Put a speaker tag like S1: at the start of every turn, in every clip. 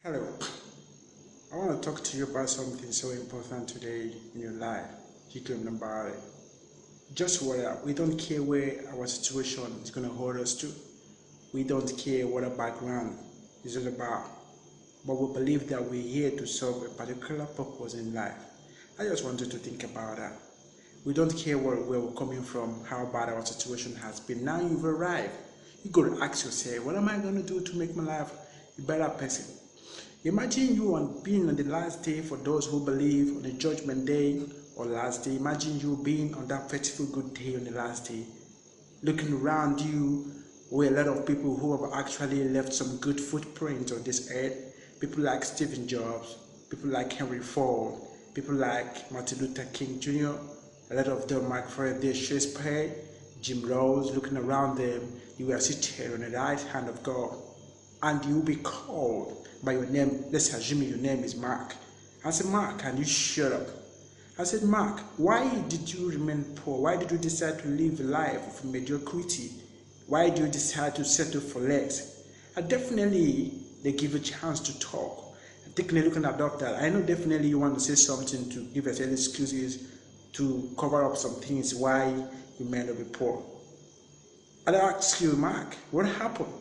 S1: Hello, I want to talk to you about something so important today in your life. You can remember it. Just worry, we don't care where our situation is going to hold us to. We don't care what our background is all about. But we believe that we're here to solve a particular purpose in life. I just wanted to think about that. We don't care where we're coming from, how bad our situation has been. Now you've arrived. You got to ask yourself, what am I going to do to make my life a better person? Imagine you being on the last day for those who believe on the judgment day or last day. Imagine you being on that faithful good day on the last day. Looking around you were a lot of people who have actually left some good footprints on this earth. People like Stephen Jobs, people like Henry Ford, people like Martin Luther King Jr., a lot of them, Mark Faraday, Shakespeare, Jim Rose. Looking around them, you were seated on the right hand of God, and you will be called by your name. Let's assume your name is Mark. I said, Mark, can you shut up? I said, Mark, why did you remain poor? Why did you decide to live a life of mediocrity? Why do you decide to settle for less? And definitely, they give you a chance to talk. Taking a look at that, I know definitely you want to say something to give us any excuses to cover up some things why you may not be poor. And I ask you, Mark, what happened?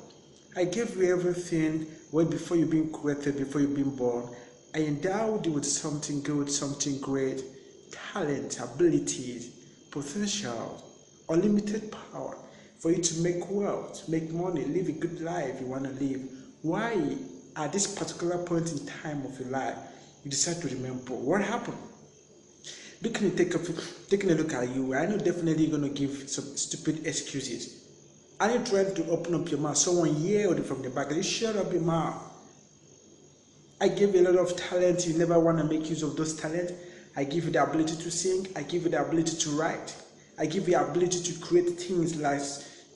S1: I gave you everything way before you being created, before you being born. I endowed you with something good, something great, talent, abilities, potential, unlimited power for you to make wealth, make money, live a good life you want to live. Why, at this particular point in time of your life, you decide to remain poor? What happened? Taking a look at you, I know definitely you're going to give some stupid excuses. Are you trying to open up your mouth? Someone yelled from the back, you shut up your mouth. I gave you a lot of talent. You never want to make use of those talents. I give you the ability to sing. I give you the ability to write. I give you the ability to create things like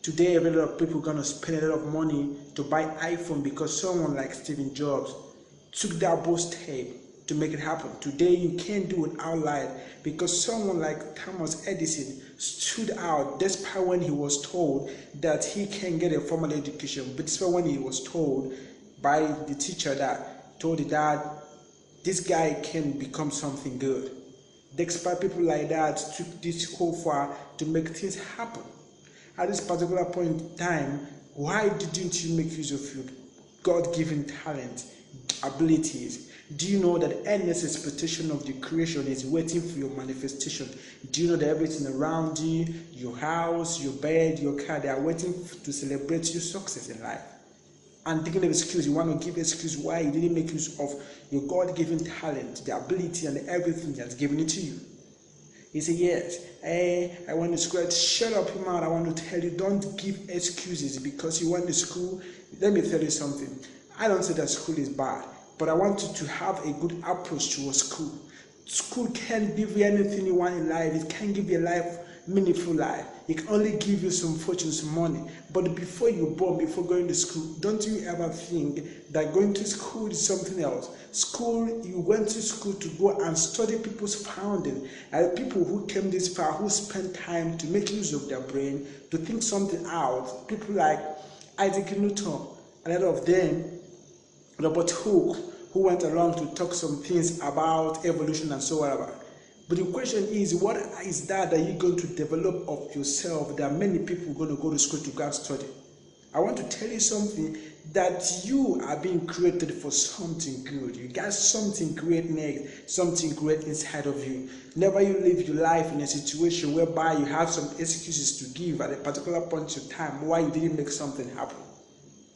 S1: today. A lot of people are going to spend a lot of money to buy iPhone because someone like Stephen Jobs took that bold step to make it happen. Today you can't do it outright because someone like Thomas Edison stood out despite when he was told that he can get a formal education, but despite when he was told by the teacher that told the dad this guy can become something good. Despite people like that took this whole far to make things happen. At this particular point in time, why didn't you make use of your God-given talent, abilities? Do you know that endless expectation of the creation is waiting for your manifestation? Do you know that everything around you, your house, your bed, your car, they are waiting to celebrate your success in life? And taking an excuse, you want to give an excuse why you didn't make use of your God-given talent, the ability and everything that's given it to you. He said, yes, I went to school. Shut up your mouth. I want to tell you, don't give excuses because you went to school. Let me tell you something. I don't say that school is bad, but I want you to have a good approach towards school. School can't give you anything you want in life. It can't give you a life, meaningful life. It can only give you some fortune, some money. But before you're born, before going to school, don't you ever think that going to school is something else? School, you went to school to go and study people's founding, and people who came this far, who spent time to make use of their brain, to think something out. People like Isaac Newton, a lot of them, Robert Hooke, who went along to talk some things about evolution and so on. But the question is, what is that you're going to develop of yourself that many people are going to go to school to go and study? I want to tell you something, that you are being created for something good. You got something great next, something great inside of you. Never you live your life in a situation whereby you have some excuses to give at a particular point in time why you didn't make something happen.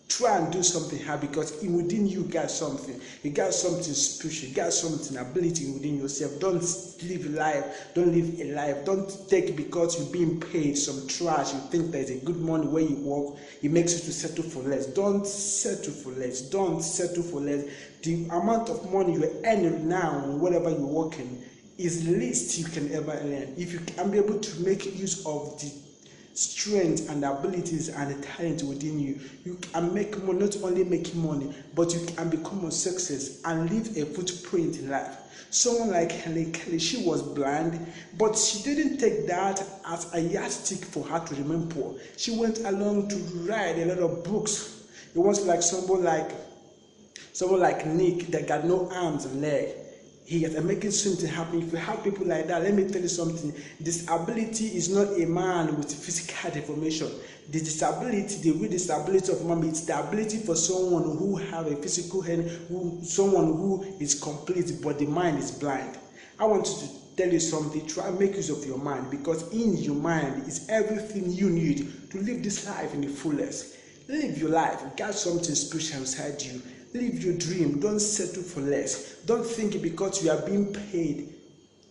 S1: Try and do something hard because within you got something. You got something special. You got something, ability within yourself. Don't live a life. Don't live a life. Don't take because you're being paid some trash. You think there's a good money where you work. It makes you to settle for less. Don't settle for less. Don't settle for less. The amount of money you're earning now, whatever you're working, is the least you can ever earn. If you can be able to make use of the strength and abilities and the talent within you, you can make money. Not only making money, but you can become a success and leave a footprint in life. Someone like Helen Kelly, she was blind, but she didn't take that as a yardstick for her to remain poor. She went along to write a lot of books. It was like Someone like Nick that got no arms and leg. He is making something happen. If you have people like that, let me tell you something. Disability is not a man with physical deformation. The disability, the real disability of man is the ability for someone who have a physical hand, someone who is complete, but the mind is blind. I want to tell you something. Try and make use of your mind, because in your mind is everything you need to live this life in the fullest. Live your life. Got something special inside you. Live your dream. Don't settle for less. Don't think because you are being paid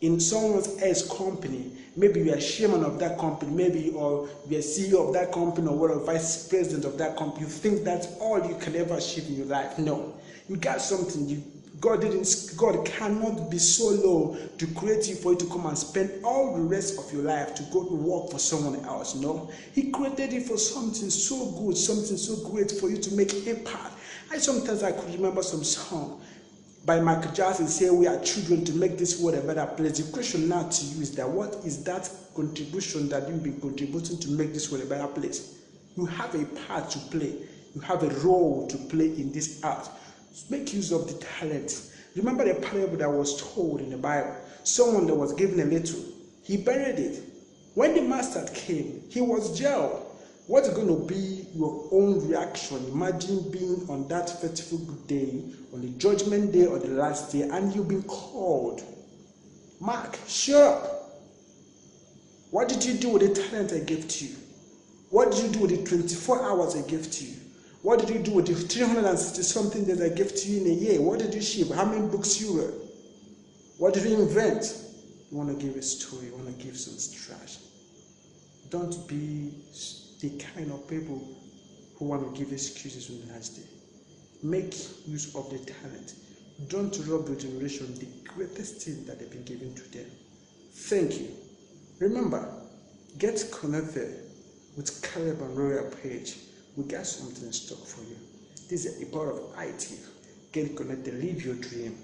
S1: in someone else's company, maybe you are chairman of that company, maybe or you are CEO of that company, or what, vice president of that company, you think that's all you can ever achieve in your life. No, you got something. God cannot be so low to create you for you to come and spend all the rest of your life to go to work for someone else. No, He created you for something so good, something so great for you to make impact. Sometimes I could remember some song by Michael Jackson say we are children to make this world a better place. The question now to you is that what is that contribution that you've been contributing to make this world a better place? You have a part to play. You have a role to play in this art. Make use of the talent. Remember the parable that was told in the Bible. Someone that was given a little, he buried it. When the master came, he was jailed. What's going to be your own reaction? Imagine being on that fateful day, on the judgment day or the last day, and you've been called. Mark, show up. What did you do with the talent I gave to you? What did you do with the 24 hours I gave to you? What did you do with the 360 something that I gave to you in a year? What did you ship? How many books you read? What did you invent? You want to give a story, you want to give some trash. Don't be the kind of people who want to give excuses on the last day. Make use of the talent. Don't rob your generation the greatest thing that they've been given to them. Thank you. Remember, get connected with Caleb and Royal Page. We got something in stock for you. This is a part of IT. Get connected, live your dream.